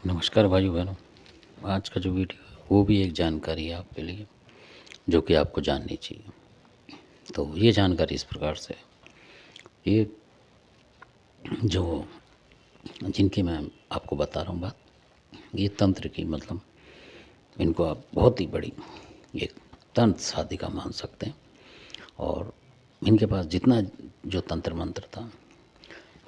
नमस्कार भाइयों बहनों। आज का जो वीडियो है वो भी एक जानकारी है आपके लिए, जो कि आपको जाननी चाहिए। तो ये जानकारी इस प्रकार से, ये जो जिनकी मैं आपको बता रहा हूँ बात, ये तंत्र की मतलब इनको आप बहुत ही बड़ी एक तंत्र साधिका मान सकते हैं। और इनके पास जितना जो तंत्र मंत्र था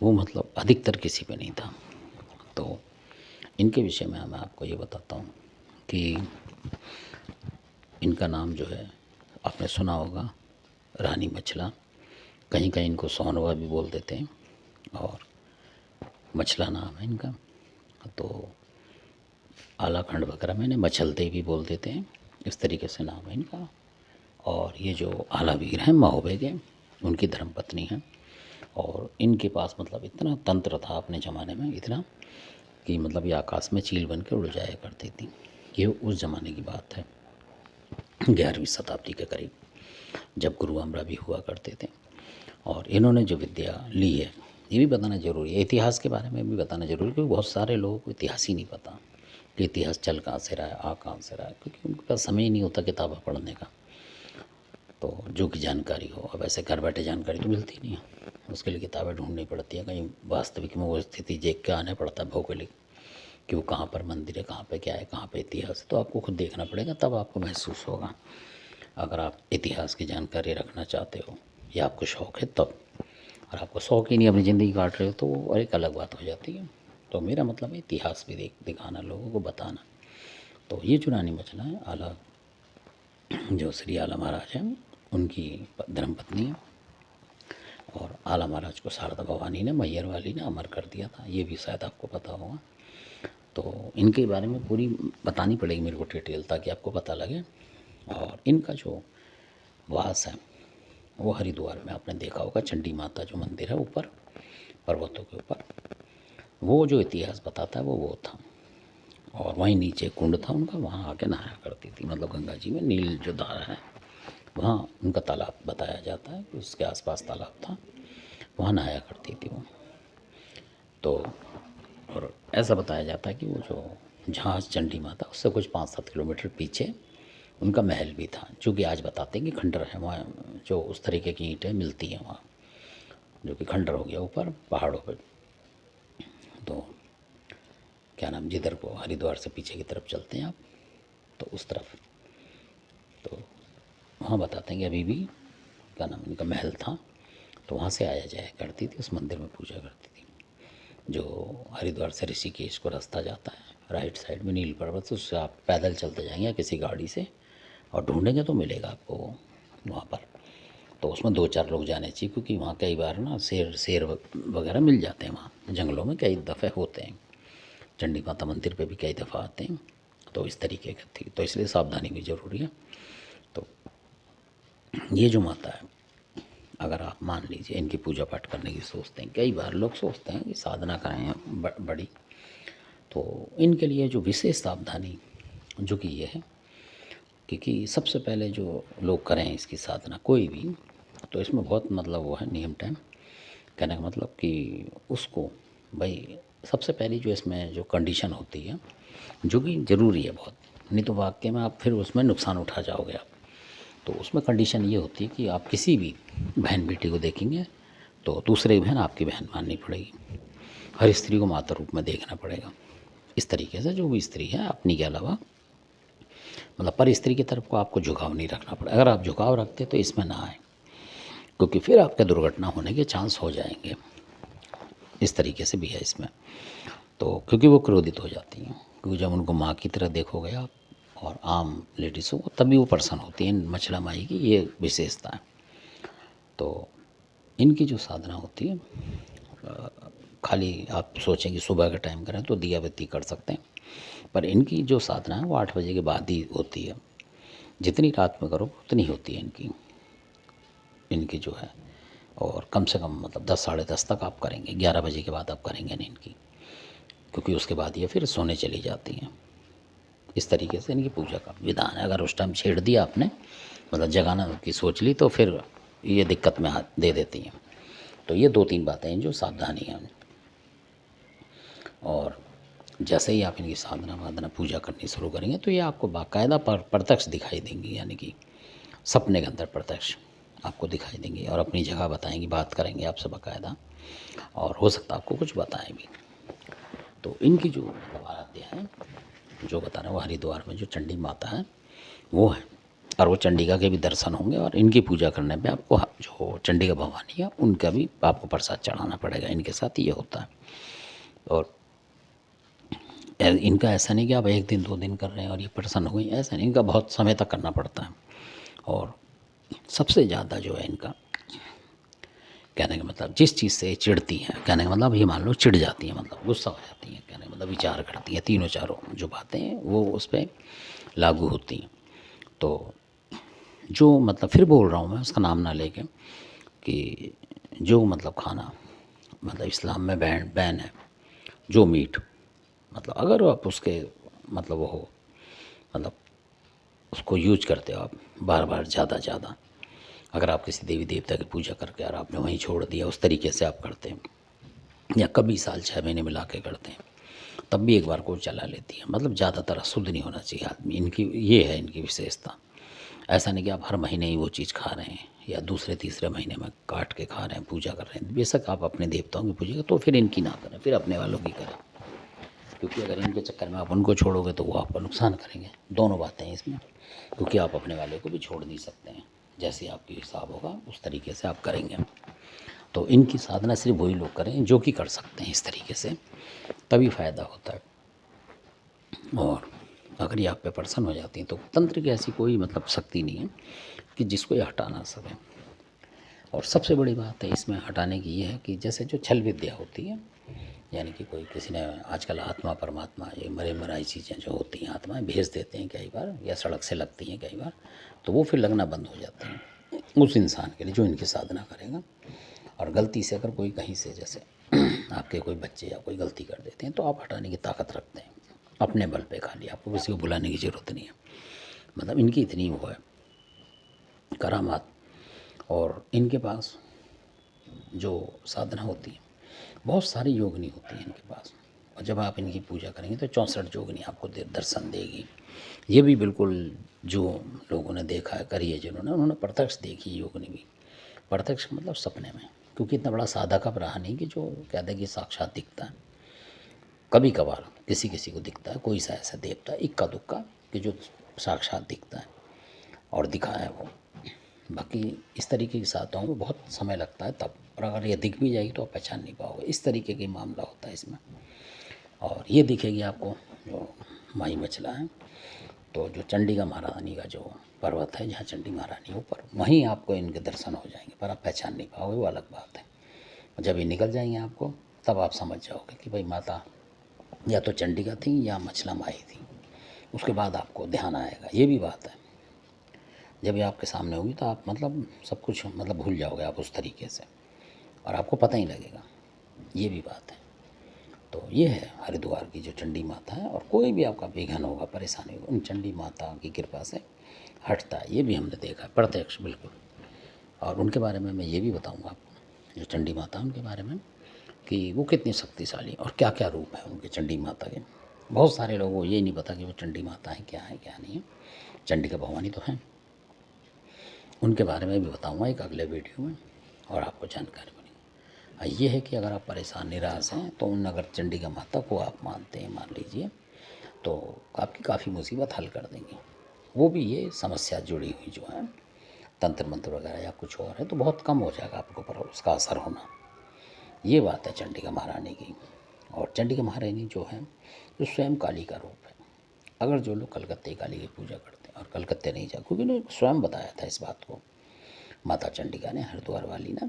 वो मतलब अधिकतर किसी पे नहीं था। तो इनके विषय में मैं आपको ये बताता हूँ कि इनका नाम जो है आपने सुना होगा, रानी मछला। कहीं कहीं इनको सोनवा भी बोल देते हैं और मछला नाम है इनका। तो आलाखंड वगैरह में इन्हें मछलते भी बोल देते हैं, इस तरीके से नाम है इनका। और ये जो आलावीर हैं महोबे के, उनकी धर्मपत्नी हैं। और इनके पास मतलब इतना तंत्र था अपने ज़माने में, इतना कि मतलब ये आकाश में चील बन के उड़ जाया करती थी। ये उस ज़माने की बात है, 11वीं शताब्दी के करीब, जब गुरु अमरा भी हुआ करते थे। और इन्होंने जो विद्या ली है, ये भी बताना ज़रूरी है, इतिहास के बारे में भी बताना ज़रूरी है, क्योंकि बहुत सारे लोगों को इतिहास ही नहीं पता कि इतिहास चल कहाँ से रहा है, आ कहाँ से रहा है, क्योंकि उनके पास समय ही नहीं होता किताबें पढ़ने का। तो जो कि जानकारी हो, अब ऐसे घर बैठे जानकारी तो मिलती नहीं है, उसके लिए किताबें ढूंढनी पड़ती है, कहीं वास्तविक में वो स्थिति देख के आना पड़ता है, भौगोलिक, कि वो कहाँ पर मंदिर है, कहाँ पे क्या है, कहाँ पे इतिहास है। तो आपको खुद देखना पड़ेगा, तब आपको महसूस होगा। अगर आप इतिहास की जानकारी रखना चाहते हो या आपको शौक़ है तब। और आपको शौक़ ही नहीं, अपनी ज़िंदगी काट रहे हो, तो वो एक अलग बात हो जाती है। तो मेरा मतलब है इतिहास भी दिखाना, लोगों को बताना। तो ये जो रानी मछला है, आला जो श्री आला महाराज हैं, उनकी धर्मपत्नी है। और आला महाराज को शारदा भवानी ने, मैहर वाली ने अमर कर दिया था, ये भी शायद आपको पता होगा। तो इनके बारे में पूरी बतानी पड़ेगी मेरे को डिटेल, ताकि आपको पता लगे। और इनका जो वास है वो हरिद्वार में, आपने देखा होगा चंडी माता जो मंदिर है ऊपर पर्वतों के ऊपर, वो जो इतिहास बताता है वो था। और वहीं नीचे कुंड था उनका, वहाँ आके नहाया करती थी, मतलब गंगा जी में नील जो धारा है वहाँ उनका तालाब बताया जाता है, उसके आसपास तालाब था, वहाँ नहाया करती थी वो। तो और ऐसा बताया जाता है कि वो जो जहाँ चंडी माता, उससे कुछ 5-7 किलोमीटर पीछे उनका महल भी था, जो कि आज बताते हैं कि खंडर है वहाँ, जो उस तरीके की ईंटें मिलती हैं वहाँ, जो कि खंडर हो गया ऊपर पहाड़ों पर। तो क्या नाम, जिधर को हरिद्वार से पीछे की तरफ चलते हैं आप, तो उस तरफ, तो वहाँ बताते हैं कि अभी भी क्या नाम इनका महल था। तो वहाँ से आया जाया करती थी, उस मंदिर में पूजा करती थी। जो हरिद्वार से ऋषिकेश को रास्ता जाता है, राइट साइड में नील पर्वत, उससे आप पैदल चलते जाएंगे या किसी गाड़ी से, और ढूंढेंगे तो मिलेगा आपको वहाँ पर। तो उसमें 2-4 लोग जाने चाहिए, क्योंकि वहाँ कई बार ना शेर वगैरह मिल जाते हैं, वहाँ जंगलों में कई दफ़े होते हैं। चंडी माता मंदिर पे भी कई दफ़ा आते हैं। तो इस तरीके की थी, तो इसलिए सावधानी भी ज़रूरी है। तो ये जो माता है, अगर आप मान लीजिए इनकी पूजा पाठ करने की सोचते हैं, कई बार लोग सोचते हैं कि साधना करें बड़ी, तो इनके लिए जो विशेष सावधानी जो कि ये है, क्योंकि सबसे पहले जो लोग करें इसकी साधना कोई भी, तो इसमें बहुत मतलब वो है नियम टाइम, कहने का मतलब कि उसको भाई सबसे पहली जो इसमें जो कंडीशन होती है, जो कि ज़रूरी है बहुत, नहीं तो वाकई में आप फिर उसमें नुकसान उठा जाओगे आप। तो उसमें कंडीशन ये होती है कि आप किसी भी बहन बेटी को देखेंगे तो दूसरे बहन आपकी बहन माननी पड़ेगी, हर स्त्री को माता रूप में देखना पड़ेगा। इस तरीके से जो भी स्त्री है अपनी के अलावा, मतलब पर स्त्री की तरफ को आपको झुकाव नहीं रखना पड़ेगा। अगर आप झुकाव रखते तो इसमें ना आए, क्योंकि फिर आपके दुर्घटना होने के चांस हो जाएंगे। इस तरीके से भी है इसमें। तो क्योंकि वो क्रोधित हो जाती हैं, क्योंकि जब उनको माँ की तरह देखोगे आप और आम लेडीज़ों को, तभी वो प्रसन्न होती हैं। मछला माई की ये विशेषता है। तो इनकी जो साधना होती है, खाली आप सोचें कि सुबह का टाइम करें तो दिया बत्ती कर सकते हैं, पर इनकी जो साधना है वो 8 बजे के बाद ही होती है। जितनी रात में करो उतनी होती है इनकी, इनकी जो है। और कम से कम मतलब 10 साढ़े 10 तक आप करेंगे, 11 बजे के बाद आप करेंगे नहीं इनकी, क्योंकि उसके बाद ये फिर सोने चली जाती हैं। इस तरीके से इनकी पूजा का विधान है। अगर उस टाइम छेड़ दिया आपने, मतलब जगाना की सोच ली, तो फिर ये दिक्कत में हाथ दे देती हैं। तो ये 2-3 बातें हैं जो सावधानी है। और जैसे ही आप इनकी साधना वादना पूजा करनी शुरू करेंगे तो ये आपको बाकायदा प्रत्यक्ष दिखाई देंगी, यानी कि सपने के अंदर प्रत्यक्ष आपको दिखाई देंगी और अपनी जगह बताएंगी, बात करेंगे आपसे बाकायदा, और हो सकता है आपको कुछ बताएं भी। तो इनकी जो आराध्य है, जो बता रहे हैं, वो हरिद्वार में जो चंडी माता है वो है, और वो चंडिका के भी दर्शन होंगे, और इनकी पूजा करने पे आपको जो चंडिका भवानी है उनका भी आपको प्रसाद चढ़ाना पड़ेगा। इनके साथ ये होता है। और इनका ऐसा नहीं कि आप 1 दिन 2 दिन कर रहे हैं और ये प्रसन्न हो गई, ऐसा नहीं, इनका बहुत समय तक करना पड़ता है। और सबसे ज़्यादा जो है इनका कहने का मतलब, जिस चीज़ से चिढ़ती हैं, कहने का मतलब ये मान लो चिढ़ जाती हैं, मतलब गुस्सा हो जाती हैं, कहने का मतलब विचार करती हैं, तीनों चारों जो बातें हैं वो उस पर लागू होती हैं। तो जो मतलब फिर बोल रहा हूँ मैं उसका नाम ना लेके, कि जो मतलब खाना मतलब इस्लाम में बैन है, जो मीट, मतलब अगर आप उसके मतलब वो हो, मतलब उसको यूज करते हो आप बार बार ज़्यादा, अगर आप किसी देवी देवता की पूजा करके और आपने वहीं छोड़ दिया, उस तरीके से आप करते हैं, या कभी साल 6 महीने मिला के करते हैं, तब भी एक बार को चला लेती है। मतलब ज़्यादातर अशुद्ध नहीं होना चाहिए आदमी, इनकी ये है इनकी विशेषता। ऐसा नहीं कि आप हर महीने ही वो चीज़ खा रहे हैं या दूसरे तीसरे महीने में काट के खा रहे हैं, पूजा कर रहे हैं। बेशक आप अपने देवताओं की पूजा करें, तो फिर इनकी ना करें, फिर अपने वालों की करें, क्योंकि अगर इनके चक्कर में आप उनको छोड़ोगे तो वो आपका नुकसान करेंगे। दोनों बातें हैं इसमें, क्योंकि आप अपने वाले को भी छोड़ नहीं सकते हैं, जैसे आपकी हिसाब होगा उस तरीके से आप करेंगे। तो इनकी साधना सिर्फ वही लोग करें जो कि कर सकते हैं इस तरीके से, तभी फ़ायदा होता है। और अगर ये आप पे प्रसन्न हो जाती हैं तो तंत्र की ऐसी कोई मतलब शक्ति नहीं है कि जिसको ये हटा ना सके। और सबसे बड़ी बात है इसमें हटाने की ये है कि जैसे जो छल विद्या होती है, यानी कि कोई किसी ने आजकल आत्मा परमात्मा ये मरे मराई चीज़ें जो होती हैं, आत्माएं भेज देते हैं कई बार, या सड़क से लगती हैं कई बार, तो वो फिर लगना बंद हो जाते हैं उस इंसान के लिए जो इनकी साधना करेगा। और गलती से अगर कोई कहीं से जैसे आपके कोई बच्चे या कोई गलती कर देते हैं तो आप हटाने की ताकत रखते हैं अपने बल पे, खाली आपको किसी को बुलाने की ज़रूरत नहीं है। मतलब इनकी इतनी वो है करामात। और इनके पास जो साधना होती है, बहुत सारी योगनी होती है इनके पास, और जब आप इनकी पूजा करेंगे तो 64 योगनी आपको दर्शन देगी। ये भी बिल्कुल जो लोगों ने देखा है, करी है जिन्होंने, उन्होंने प्रत्यक्ष देखी योगनी भी। प्रत्यक्ष मतलब सपने में, क्योंकि इतना बड़ा साधक अब रहा नहीं कि जो कहते हैं कि साक्षात दिखता है। कभी कभार किसी किसी को दिखता है, कोई सा ऐसा देवता इक्का दुक्का कि जो साक्षात दिखता है और दिखा है वो। बाकी इस तरीके की साधनाओं में बहुत समय लगता है तब, और अगर ये दिख भी जाएगी तो आप पहचान नहीं पाओगे, इस तरीके की मामला होता है इसमें। और ये दिखेगी आपको जो माई मचला है, तो जो चंडिका महारानी का जो पर्वत है जहाँ चंडी महारानी ऊपर, वहीं आपको इनके दर्शन हो जाएंगे, पर आप पहचान नहीं पाओगे, वो अलग बात है। जब ये निकल जाएंगे आपको तब आप समझ जाओगे कि भाई माता या तो चंडिका थी या मछला माई थी। उसके बाद आपको ध्यान आएगा, ये भी बात है। जब ये आपके सामने होगी तो आप मतलब सब कुछ मतलब भूल जाओगे आप उस तरीके से, और आपको पता ही लगेगा, ये भी बात है। तो ये है हरिद्वार की जो चंडी माता है, और कोई भी आपका विघ्न होगा, परेशानी होगा, उन चंडी माता की कृपा से हटता है। ये भी हमने देखा है प्रत्यक्ष बिल्कुल। और उनके बारे में मैं ये भी बताऊंगा आपको, जो चंडी माता उनके बारे में, कि वो कितनी शक्तिशाली और क्या क्या रूप है उनके चंडी माता के। बहुत सारे लोगों को ये नहीं पता कि वो चंडी माता है क्या नहीं है। चंडिका भवानी तो हैं, उनके बारे में भी बताऊंगा एक अगले वीडियो में, और आपको जानकारी मिलेगी। ये है कि अगर आप परेशान निराश हैं तो उन अगर चंडिका माता को आप मानते हैं, मान लीजिए, तो आपकी काफ़ी मुसीबत हल कर देंगी। वो भी ये समस्या जुड़ी हुई जो है तंत्र मंत्र वगैरह या कुछ और है तो बहुत कम हो जाएगा आपको पर उसका असर होना। ये बात है चंडिका महारानी की। और चंडिका महारानी जो है जो स्वयं काली का रूप है। अगर जो लोग कलकत्ते काली की पूजा करते हैं और कलकत्ते नहीं जा, क्योंकि उन्होंने स्वयं बताया था इस बात को, माता चंडिका ने, हरिद्वार वाली ने,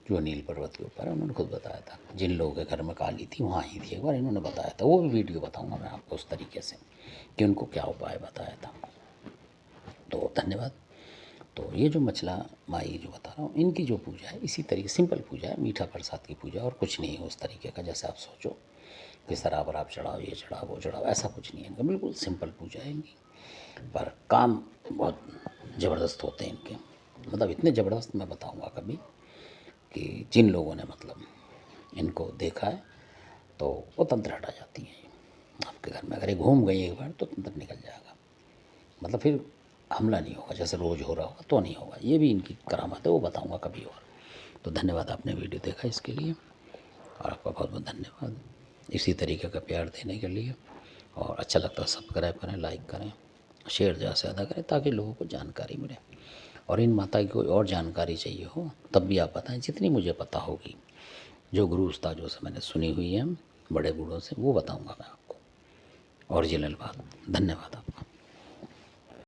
जो नील पर्वत के ऊपर है, उन्होंने खुद बताया था। जिन लोगों के घर में काली थी वहाँ ही थी, एक बार इन्होंने बताया था। वो भी वीडियो बताऊँगा मैं आपको उस तरीके से कि उनको क्या उपाय बताया था। तो धन्यवाद। तो ये जो मछला माई जो बता रहा हूँ, इनकी जो पूजा है इसी तरीके सिंपल पूजा है, मीठा प्रसाद की पूजा, और कुछ नहीं है उस तरीके का जैसे आप सोचो कि शराब वराब चढ़ाओ, ये चढ़ाओ वो चढ़ाओ, ऐसा कुछ नहीं है इनका। बिल्कुल सिंपल पूजा है इनकी, पर काम बहुत ज़बरदस्त होते हैं इनके। मतलब इतने ज़बरदस्त मैं बताऊँगा कभी, कि जिन लोगों ने मतलब इनको देखा है तो वो तंत्र हटा जाती हैं। आपके घर में, अगर ये घूम गई एक बार तो तंत्र निकल जाएगा, मतलब फिर हमला नहीं होगा, जैसे रोज़ हो रहा होगा तो नहीं होगा। ये भी इनकी करामात है, वो बताऊँगा कभी और। तो धन्यवाद, आपने वीडियो देखा इसके लिए, और आपका बहुत बहुत धन्यवाद इसी तरीके का प्यार देने के लिए। और अच्छा लगता है सब्सक्राइब करें, लाइक करें, शेयर ज़्यादा से ज़्यादा करें, ताकि लोगों को जानकारी मिले। और इन माता की कोई और जानकारी चाहिए हो तब भी आप बताएं, जितनी मुझे पता होगी, जो गुरु उस्तादों से मैंने सुनी हुई है, बड़े बूढ़ों से, वो बताऊंगा मैं आपको, ओरिजिनल बात। धन्यवाद आपका।